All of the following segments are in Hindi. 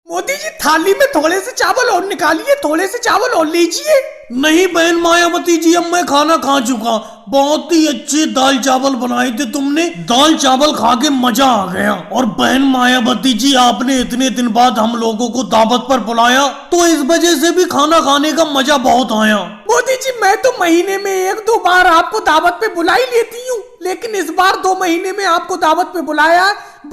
मोदी जी थाली में थोड़े से चावल और निकालिए, थोड़े से चावल और लीजिए। नहीं बहन मायावती जी, अब मैं खाना खा चुका। बहुत ही अच्छे दाल चावल बनाए थे तुमने। दाल चावल खा के मजा आ गया। और बहन मायावती जी, आपने इतने दिन बाद हम लोगों को दावत पर बुलाया, तो इस वजह से भी खाना खाने का मजा बहुत आया। मोदी जी, मैं तो महीने में 1-2 बार आपको दावत पे बुला ही लेती हूँ, लेकिन इस बार 2 महीने में आपको दावत पे बुलाया,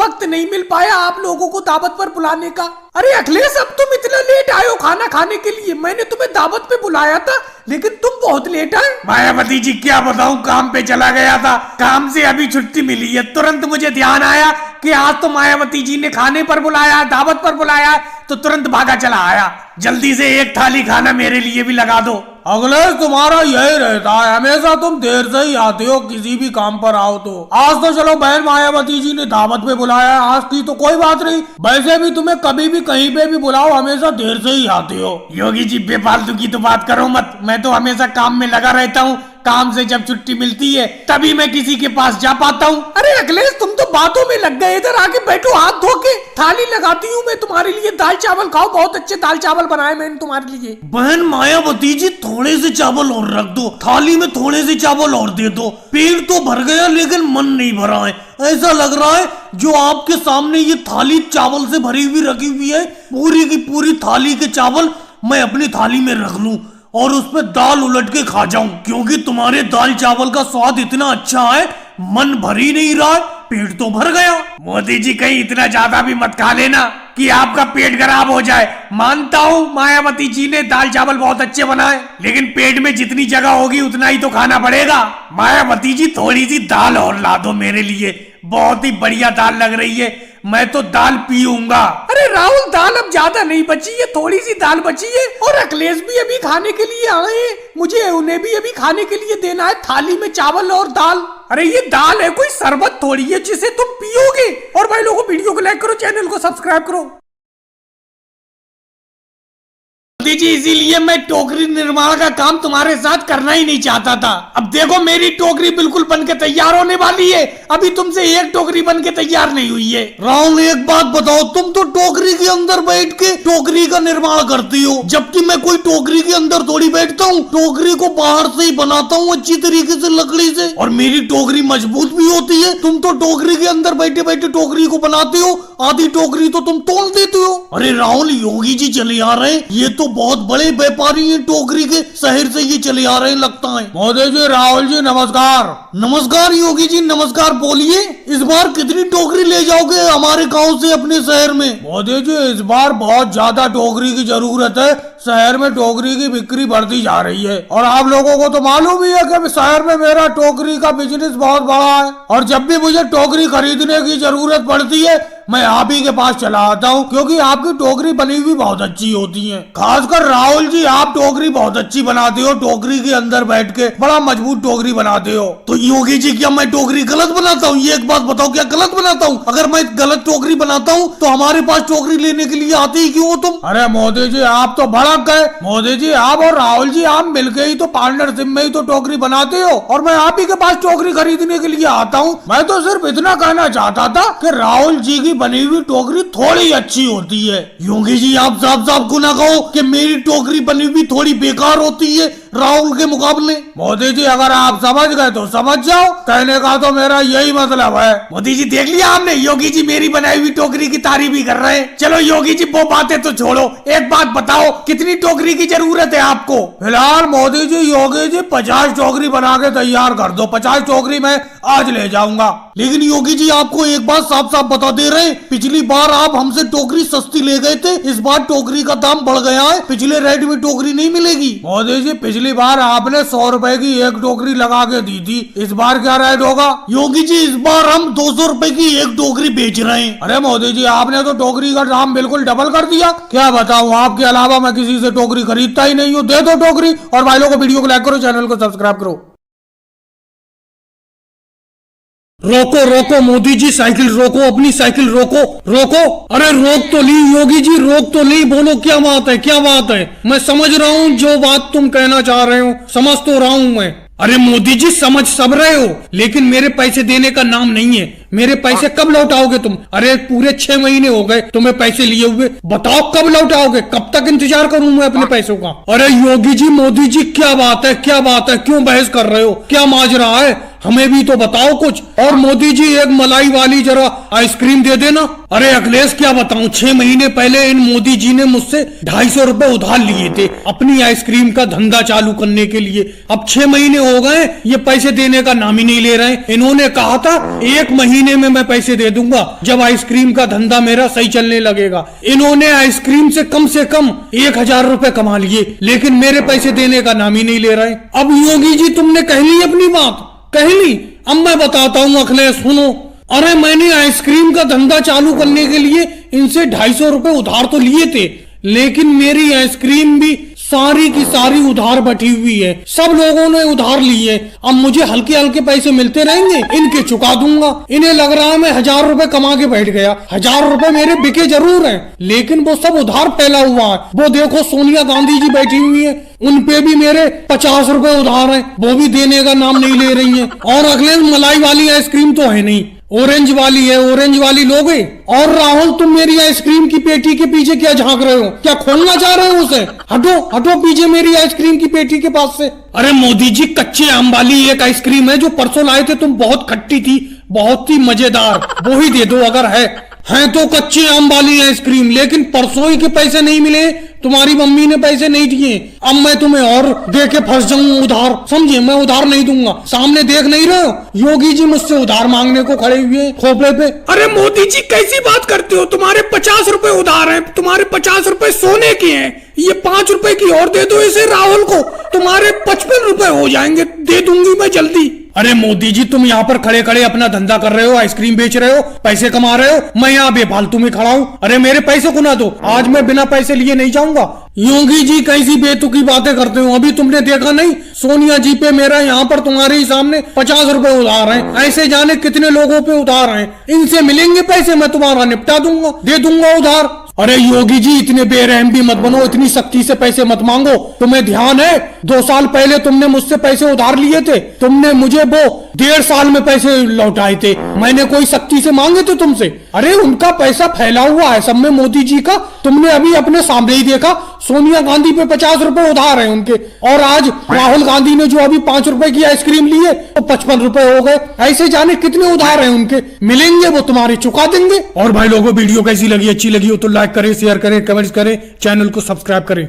वक्त नहीं मिल पाया आप लोगों को दावत पर बुलाने का। अरे अखिलेश, अब तुम इतना लेट आए हो खाना खाने के लिए। मैंने तुम्हें दावत पे बुलाया था, लेकिन तुम बहुत लेट आए। मायावती जी, क्या बताऊं, काम पे चला गया था। काम से अभी छुट्टी मिली है। तुरंत मुझे ध्यान आया कि आज तो मायावती जी ने खाने पर बुलाया, दावत पर बुलाया, तो तुरंत भागा चला आया। जल्दी से एक थाली खाना मेरे लिए भी लगा दो। अखिलेश, तुम्हारा यही रहता है, हमेशा तुम देर से ही आते हो किसी भी काम पर आओ तो। आज तो चलो बहन मायावती जी ने दावत पे बुलाया, आज की तो कोई बात नहीं। वैसे भी तुम्हें कभी भी कहीं पे भी बुलाओ, हमेशा देर से ही आते हो। योगी जी, बेफालतू की तो बात करो मत। मैं तो हमेशा काम में लगा रहता हूँ। काम से जब छुट्टी मिलती है तभी मैं किसी के पास जा पाता हूँ। अरे अखिलेश, तुम तो बातों में लग गए। इधर आके बैठो, हाथ धो के। थाली लगाती हूँ मैं तुम्हारे लिए, दाल चावल खाओ। बहुत अच्छे दाल चावल बनाए मैंने तुम्हारे लिए। बहन मायावती जी, थोड़े से चावल और रख दो, थाली में थोड़े से चावल और दे दो। पेट तो भर गया लेकिन मन नहीं भरा है। ऐसा लग रहा है जो आपके सामने ये थाली चावल से भरी हुई रखी हुई है, पूरी की पूरी थाली के चावल मैं अपनी थाली में रख लूं और उसमें दाल उलट के खा जाऊं, क्योंकि तुम्हारे दाल चावल का स्वाद इतना अच्छा है, मन भर ही नहीं रहा है, पेट तो भर गया। मोदी जी, कहीं इतना ज्यादा भी मत खा लेना कि आपका पेट खराब हो जाए। मानता हूँ मायावती जी ने दाल चावल बहुत अच्छे बनाए, लेकिन पेट में जितनी जगह होगी उतना ही तो खाना पड़ेगा। मायावती जी, थोड़ी सी दाल और ला दो मेरे लिए। बहुत ही बढ़िया दाल लग रही है, मैं तो दाल पीऊंगा। अरे राहुल, दाल अब ज्यादा नहीं बची है, थोड़ी सी दाल बची है। और अखिलेश भी अभी खाने के लिए आए हैं, मुझे उन्हें भी अभी खाने के लिए देना है। थाली में चावल और दाल। अरे ये दाल है, कोई शरबत थोड़ी है जिसे तुम पियोगे। और भाई लोगों, वीडियो को लाइक करो, चैनल को सब्सक्राइब करो। मोदी जी, इसीलिए मैं टोकरी निर्माण का काम तुम्हारे साथ करना ही नहीं चाहता था। अब देखो, मेरी टोकरी बिल्कुल बन के तैयार होने वाली है। अभी तुमसे एक टोकरी बन के तैयार नहीं हुई है। राहुल, एक बात बताओ, तुम तो टोकरी के अंदर बैठ के टोकरी का निर्माण करती हो, जबकि मैं कोई टोकरी के अंदर थोड़ी बैठता हूँ। टोकरी को बाहर से ही बनाता हूँ अच्छी तरीके से लकड़ी से, और मेरी टोकरी मजबूत भी होती है। तुम तो टोकरी के अंदर बैठे बैठे टोकरी को बनाते हो, आधी टोकरी तो तुम तोड़ देते हो। अरे राहुल, योगी जी चले आ रहे हैं, ये तो बहुत बड़े व्यापारी हैं टोकरी के, शहर से ये चले आ रहे हैं लगता है। मोदी जी, राहुल जी, नमस्कार। नमस्कार योगी जी, नमस्कार। बोलिए, इस बार कितनी टोकरी ले जाओगे हमारे गांव से अपने शहर में? मोदी जी, इस बार बहुत ज्यादा टोकरी की जरूरत है। शहर में टोकरी की बिक्री बढ़ती जा रही है, और आप लोगों को तो मालूम ही है कि शहर में मेरा टोकरी का बिजनेस बहुत बड़ा है। और जब भी मुझे टोकरी खरीदने की जरूरत पड़ती है, मैं आप ही के पास चला आता हूँ, क्योंकि आपकी टोकरी बनी हुई बहुत अच्छी होती है। खासकर राहुल जी, आप टोकरी बहुत अच्छी बनाते हो। टोकरी के अंदर बैठ के बड़ा मजबूत टोकरी बनाते हो। तो योगी जी, क्या मैं टोकरी गलत बनाता हूँ? ये एक बात बताओ, क्या गलत बनाता हूँ? अगर मैं गलत टोकरी बनाता हूँ तो हमारे पास टोकरी लेने के लिए आते ही क्यों हो तुम? अरे मोदी जी, आप तो भड़क गए। मोदी जी, आप और राहुल जी, आप मिलके ही तो पार्टनरशिप में ही तो टोकरी बनाते हो, और मैं आप ही के पास टोकरी खरीदने के लिए आता हूँ। मैं तो सिर्फ इतना कहना चाहता था कि राहुल जी की बनी हुई टोकरी थोड़ी अच्छी होती है। योगी जी, आप साफ साफ को ना कहो कि मेरी टोकरी बनी हुई थोड़ी बेकार होती है राहुल के मुकाबले। मोदी जी, अगर आप समझ गए तो समझ जाओ, कहने का तो मेरा यही मतलब है। मोदी जी, देख लिया आपने, योगी जी मेरी बनाई हुई टोकरी की तारीफ ही कर रहे हैं। चलो योगी जी, वो बातें तो छोड़ो, एक बात बताओ, कितनी टोकरी की जरूरत है आपको? फिलहाल मोदी जी, योगी जी, 50 टोकरी बना के तैयार कर दो। 50 टोकरी मैं आज ले जाऊंगा। लेकिन योगी जी, आपको एक बात साफ साफ बता दे रहे हैं, पिछली बार आप हमसे टोकरी सस्ती ले गए थे, इस बार टोकरी का दाम बढ़ गया है। पिछले रेट में टोकरी नहीं मिलेगी। मोदी जी, पिछली बार आपने 100 रुपए की एक टोकरी लगा के दी थी, इस बार क्या रेट होगा? योगी जी, इस बार हम 200 रुपए की एक टोकरी बेच रहे हैं। अरे मोदी जी, आपने तो टोकरी का दाम बिल्कुल डबल कर दिया। क्या बताऊं, आपके अलावा मैं किसी से टोकरी खरीदता ही नहीं हूँ। दे दो टोकरी, और भाई लोगों को वीडियो को लाइक करो, चैनल को सब्सक्राइब करो। रोको रोको मोदी जी, साइकिल रोको, अपनी साइकिल रोको रोको। अरे रोक तो ली योगी जी, रोक तो ली। बोलो, क्या बात है, क्या बात है? मैं समझ रहा हूँ जो बात तुम कहना चाह रहे हो, समझ तो रहा हूँ मैं। अरे मोदी जी, समझ सब रहे हो, लेकिन मेरे पैसे देने का नाम नहीं है। मेरे पैसे कब लौटाओगे तुम? अरे पूरे 6 महीने हो गए तुम्हें पैसे लिए हुए, बताओ कब लौटाओगे? कब तक इंतजार करूं मैं अपने पैसों का? अरे योगी जी, मोदी जी, क्या बात है, क्या बात है? क्यों बहस कर रहे हो? क्या माजरा है? हमें भी तो बताओ कुछ। और मोदी जी एक मलाई वाली जरा आइसक्रीम दे देना। अरे अखिलेश क्या बताऊं, 6 महीने पहले इन मोदी जी ने मुझसे 250 रुपए उधार लिए थे अपनी आइसक्रीम का धंधा चालू करने के लिए। अब 6 महीने हो गए, ये पैसे देने का नाम ही नहीं ले रहे। इन्होंने कहा था 1 महीने में मैं पैसे दे दूंगा जब आइसक्रीम का धंधा मेरा सही चलने लगेगा। इन्होंने आइसक्रीम से कम 1000 रुपए कमा लिए, लेकिन मेरे पैसे देने का नाम ही नहीं ले रहे। अब योगी जी तुमने कह ली अपनी बात, कह ली। अब मैं बताता हूँ अखिलेश, सुनो। अरे मैंने आइसक्रीम का धंधा चालू करने के लिए इनसे 250 रुपए उधार तो लिए थे, लेकिन मेरी आइसक्रीम भी सारी की सारी उधार बैठी हुई है। सब लोगों ने उधार लिए। अब मुझे हल्के हल्के पैसे मिलते रहेंगे, इनके चुका दूंगा। इन्हें लग रहा है मैं 1000 रुपए कमा के बैठ गया। 1000 रुपए मेरे बिके जरूर हैं, लेकिन वो सब उधार फैला हुआ है। वो देखो सोनिया गांधी जी बैठी हुई है, उन पे भी मेरे 50 रुपए उधार हैं, वो भी देने का नाम नहीं ले रही हैं। और अगले मलाई वाली आइसक्रीम तो है नहीं, ऑरेंज वाली है, ऑरेंज वाली लोगे। और राहुल तुम मेरी आइसक्रीम की पेटी के पीछे क्या झांक रहे हो? क्या खोलना चाह रहे हो उसे? हटो हटो पीछे मेरी आइसक्रीम की पेटी के पास से। अरे मोदी जी, कच्चे आम वाली एक आइसक्रीम है जो परसों लाए थे तुम, बहुत खट्टी थी, बहुत ही मजेदार, वो ही दे दो अगर है तो कच्चे आम वाली आइसक्रीम। लेकिन परसों ही के पैसे नहीं मिले, तुम्हारी मम्मी ने पैसे नहीं दिए। अब मैं तुम्हें और दे के फंस जाऊं उधार, समझे? मैं उधार नहीं दूंगा। सामने देख नहीं रहे हो, योगी जी मुझसे उधार मांगने को खड़े हुए खोपड़े पे। अरे मोदी जी कैसी बात करते हो? तुम्हारे 50 रुपए उधार हैं, तुम्हारे 50 रुपए सोने के हैं। ये 5 रुपए की और दे दो इसे राहुल को, तुम्हारे 55 रुपए हो जाएंगे, दे दूंगी मैं जल्दी। अरे मोदी जी, तुम यहाँ पर खड़े खड़े अपना धंधा कर रहे हो, आइसक्रीम बेच रहे हो, पैसे कमा रहे हो, मैं यहाँ बेफालतू में खड़ा हूँ। अरे मेरे पैसे को ना दो, आज मैं बिना पैसे लिए नहीं जाऊंगा। योगी जी कैसी बेतुकी बातें करते हो? अभी तुमने देखा नहीं, सोनिया जी पे मेरा यहाँ पर तुम्हारे ही सामने 50 रुपए उधार हैं। ऐसे जाने कितने लोगों पे उधार हैं। इनसे मिलेंगे पैसे, मैं तुम्हारा निपटा दूंगा, दे दूंगा उधार। अरे योगी जी, इतने बेरहम भी मत बनो, इतनी सख्ती से पैसे मत मांगो। तुम्हें ध्यान है 2 साल पहले तुमने मुझसे पैसे उधार लिए थे, तुमने मुझे वो 1.5 साल में पैसे लौटाए थे। मैंने कोई सख्ती से मांगे थे तुमसे? अरे उनका पैसा फैला हुआ है सब में, मोदी जी का। तुमने अभी अपने सामने ही देखा, सोनिया गांधी पे 50 रुपए उधार है उनके, और आज राहुल गांधी ने जो अभी 5 रुपए की आइसक्रीम ली है तो 55 रुपए हो गए। ऐसे जाने कितने उधार हैं उनके, मिलेंगे वो तुम्हारे, चुका देंगे। और भाई लोगों, वीडियो कैसी लगी? अच्छी लगी हो तो लाइक करें, शेयर करें, कमेंट्स करें, चैनल को सब्सक्राइब करें।